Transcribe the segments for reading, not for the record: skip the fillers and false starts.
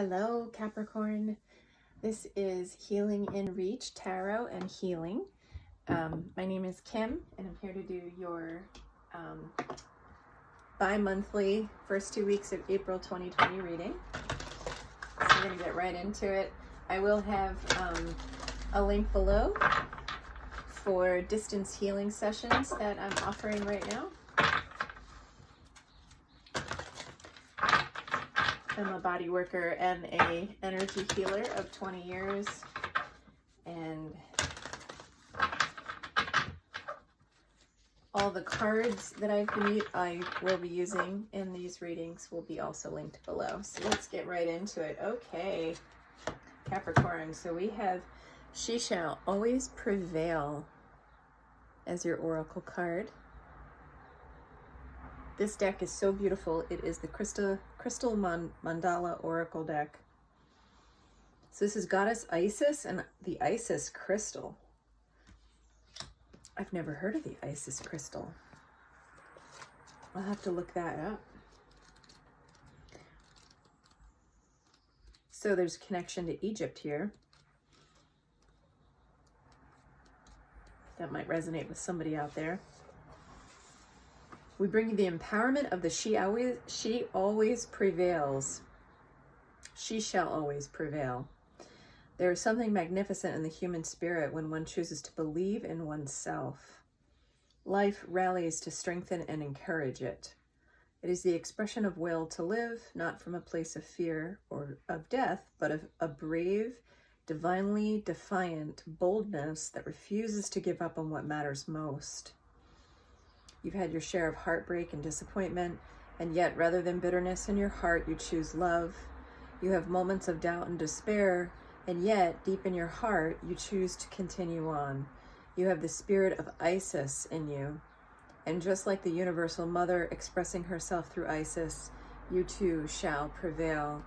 Hello, Capricorn. This is Healing in Reach, Tarot and Healing. My name is Kim, and I'm here to do your bi-monthly first 2 weeks of April 2020 reading. So we're going to get right into it. I will have a link below for distance healing sessions that I'm offering right now. I'm a body worker and a energy healer of 20 years, and all the cards that I will be using in these readings will be also linked below. So let's get right into it. Okay, Capricorn, so we have She Shall Always Prevail as your oracle card. This deck is so beautiful. It is the Crystal Mandala Oracle deck. So this is Goddess Isis and the Isis Crystal. I've never heard of the Isis Crystal. I'll have to look that up. So there's a connection to Egypt here. That might resonate with somebody out there. We bring you the empowerment of the she always prevails. She shall always prevail. There is something magnificent in the human spirit when one chooses to believe in oneself. Life rallies to strengthen and encourage it. It is the expression of will to live, not from a place of fear or of death, but of a brave, divinely defiant boldness that refuses to give up on what matters most. You've had your share of heartbreak and disappointment, and yet rather than bitterness in your heart, you choose love. You have moments of doubt and despair, and yet deep in your heart, you choose to continue on. You have the spirit of Isis in you. And just like the Universal Mother expressing herself through Isis, you too shall prevail.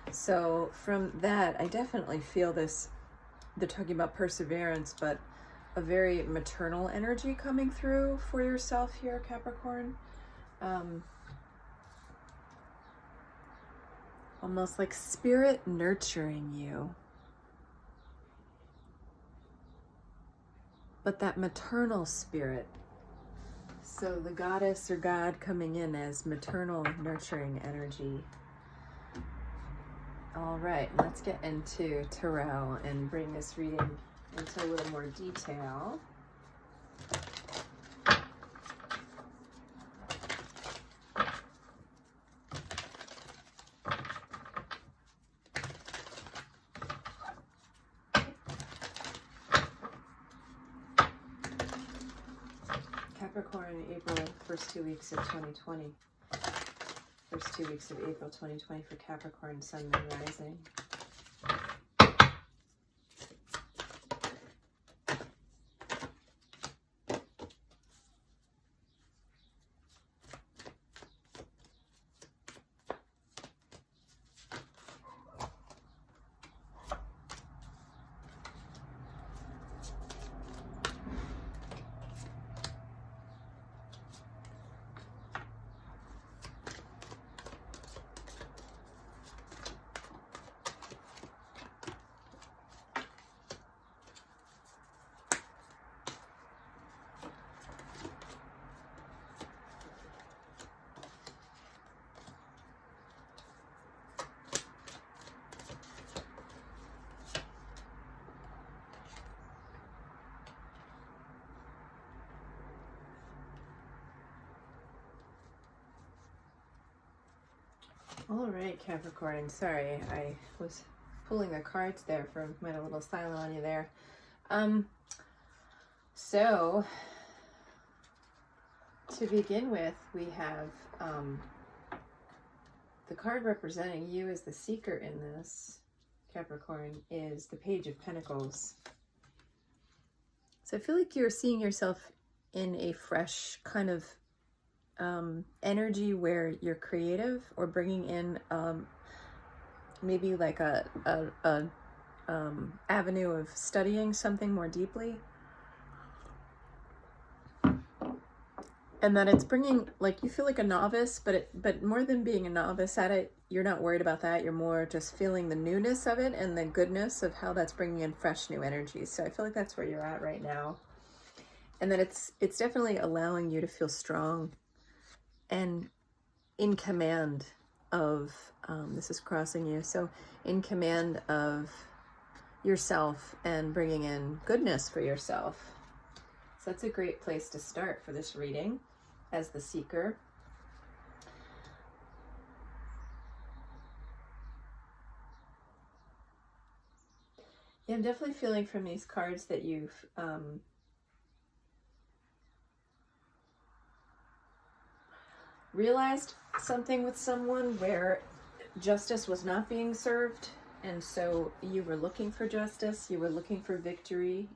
So from that, I definitely feel this, they're talking about perseverance, but a very maternal energy coming through for yourself here, Capricorn. Almost like spirit nurturing you. But that maternal spirit. So the goddess or God coming in as maternal nurturing energy. All right, let's get into tarot and bring this reading into a little more detail. Capricorn-April, first 2 weeks of 2020. First 2 weeks of April 2020 for Capricorn, Sun, Moon, Rising. All right, Capricorn, sorry, I was pulling the cards there for went a little silent on you there. So to begin with, we have the card representing you as the seeker in this, Capricorn, is the Page of Pentacles. So I feel like you're seeing yourself in a fresh kind of energy where you're creative or bringing in maybe like a avenue of studying something more deeply. And that it's bringing, like, you feel like a novice, but more than being a novice at it, you're not worried about that. You're more just feeling the newness of it and the goodness of how that's bringing in fresh new energy. So I feel like that's where you're at right now. And that it's definitely allowing you to feel strong and in command of, this is crossing you, so in command of yourself and bringing in goodness for yourself. So that's a great place to start for this reading as the seeker. Yeah, I'm definitely feeling from these cards that you've realized something with someone where justice was not being served, and so you were looking for justice, you were looking for victory,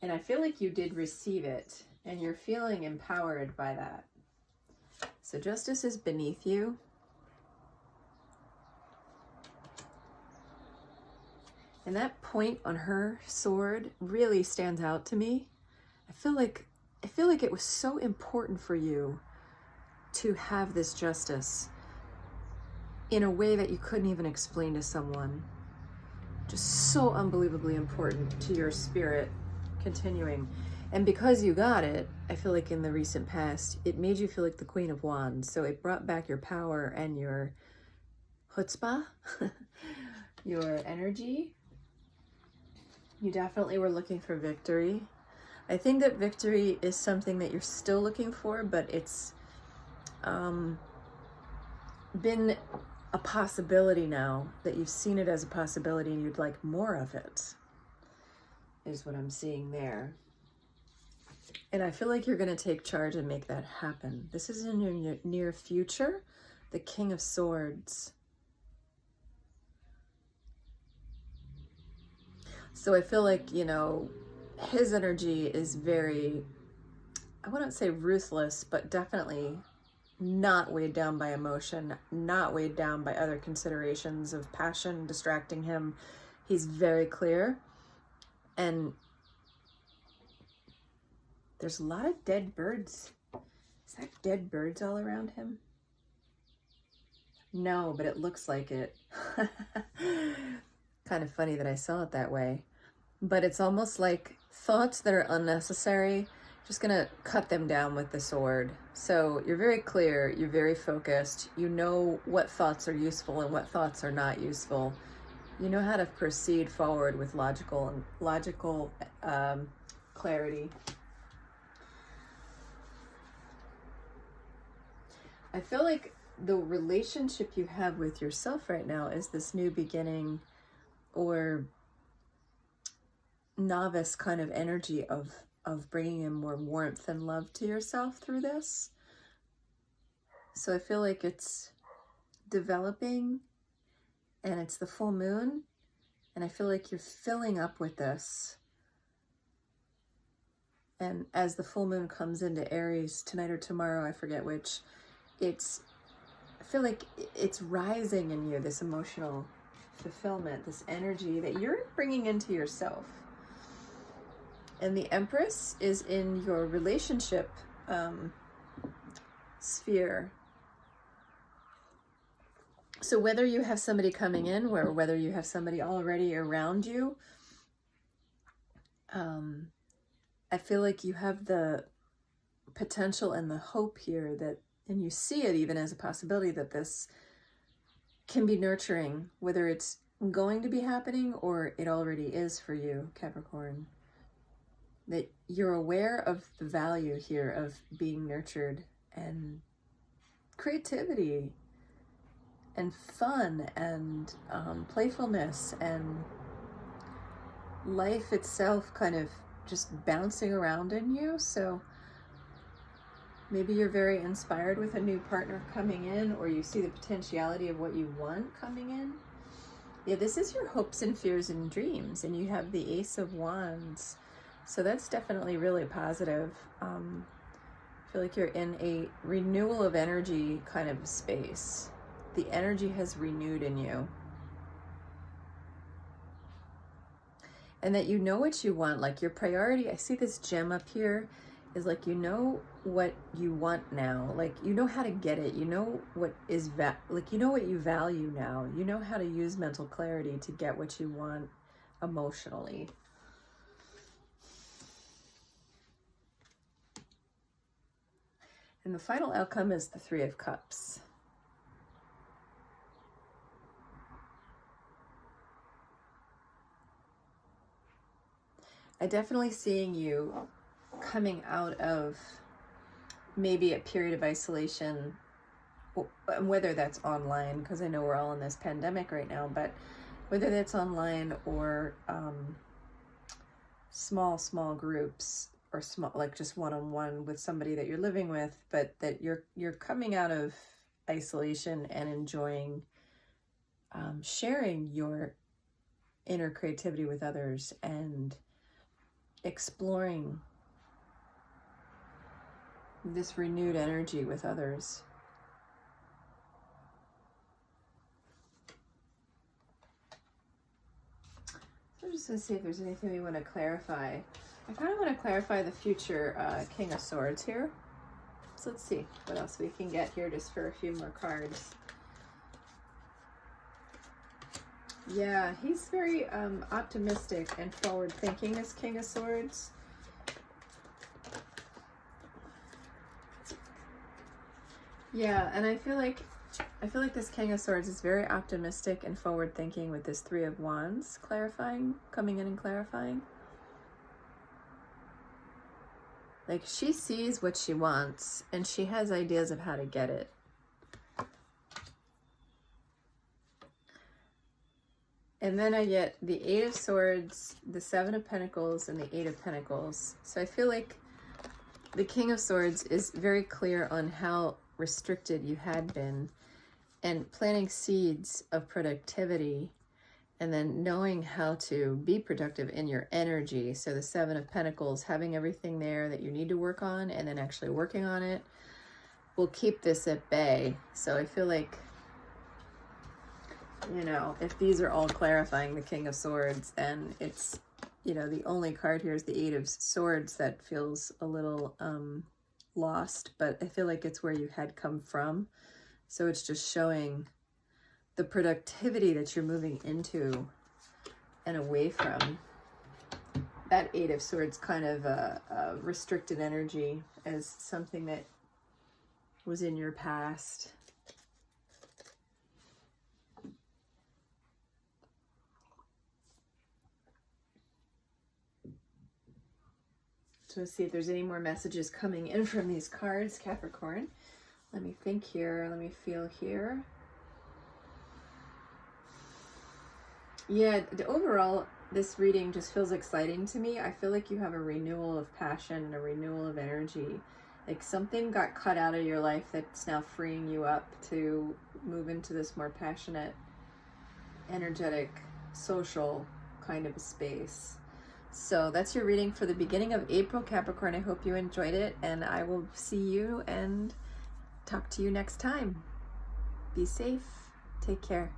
and I feel like you did receive it, and you're feeling empowered by that. So justice is beneath you. And that point on her sword really stands out to me. I feel like it was so important for you to have this justice in a way that you couldn't even explain to someone. Just so unbelievably important to your spirit continuing. And because you got it, I feel like in the recent past, it made you feel like the Queen of Wands. So it brought back your power and your chutzpah, your energy. You definitely were looking for victory. I think that victory is something that you're still looking for, but it's been a possibility now, that you've seen it as a possibility and you'd like more of it, is what I'm seeing there. And I feel like you're going to take charge and make that happen. This is in your near future, the King of Swords. So I feel like, you know, his energy is very, I wouldn't say ruthless, but definitely not weighed down by emotion, not weighed down by other considerations of passion distracting him. He's very clear. And there's a lot of dead birds. Is that dead birds all around him? No, but it looks like it. Kind of funny that I saw it that way. But it's almost like thoughts that are unnecessary, just gonna cut them down with the sword. So you're very clear, you're very focused, you know what thoughts are useful and what thoughts are not useful. You know how to proceed forward with logical clarity. I feel like the relationship you have with yourself right now is this new beginning or novice kind of energy of bringing in more warmth and love to yourself through this. So I feel like it's developing and it's the full moon, and I feel like you're filling up with this. And as the full moon comes into Aries tonight or tomorrow, I forget which, I feel like it's rising in you, this emotional fulfillment, this energy that you're bringing into yourself. And the Empress is in your relationship sphere. So whether you have somebody coming in or whether you have somebody already around you, I feel like you have the potential and the hope here that, and you see it even as a possibility that this can be nurturing, whether it's going to be happening or it already is for you, Capricorn. That you're aware of the value here of being nurtured and creativity and fun and playfulness and life itself kind of just bouncing around in you. So maybe you're very inspired with a new partner coming in, or you see the potentiality of what you want coming in. Yeah, this is your hopes and fears and dreams, and you have the Ace of Wands. So that's definitely really positive. I feel like you're in a renewal of energy kind of space. The energy has renewed in you. and that you know what you want. Like your priority, I see this gem up here, is like, you know what you want now. Like, you know how to get it. You know what is, like, you know what you value now. You know how to use mental clarity to get what you want emotionally. And the final outcome is the Three of Cups. I definitely seeing you coming out of maybe a period of isolation, whether that's online, because I know we're all in this pandemic right now, but whether that's online or small groups, or small, like just one-on-one with somebody that you're living with, but that you're coming out of isolation and enjoying sharing your inner creativity with others and exploring this renewed energy with others. So I'm just going to see if there's anything we want to clarify. I kind of want to clarify the future King of Swords here. So let's see what else we can get here just for a few more cards. Yeah, he's very optimistic and forward-thinking, this King of Swords. Yeah, and I feel like this King of Swords is very optimistic and forward-thinking with this Three of Wands clarifying, coming in and clarifying. Like, she sees what she wants and she has ideas of how to get it. And then I get the Eight of Swords, the Seven of Pentacles, and the Eight of Pentacles. So I feel like the King of Swords is very clear on how restricted you had been and planting seeds of productivity, and then knowing how to be productive in your energy. So the Seven of Pentacles, having everything there that you need to work on and then actually working on it will keep this at bay. So I feel like, you know, if these are all clarifying the King of Swords, then it's, you know, the only card here is the Eight of Swords that feels a little lost, but I feel like it's where you had come from. So it's just showing the productivity that you're moving into and away from. That Eight of Swords kind of a restricted energy as something that was in your past. So let's see if there's any more messages coming in from these cards, Capricorn. Let me think here. Let me feel here. Yeah, overall, this reading just feels exciting to me. I feel like you have a renewal of passion, a renewal of energy. Like something got cut out of your life that's now freeing you up to move into this more passionate, energetic, social kind of a space. So that's your reading for the beginning of April, Capricorn. I hope you enjoyed it, and I will see you and talk to you next time. Be safe. Take care.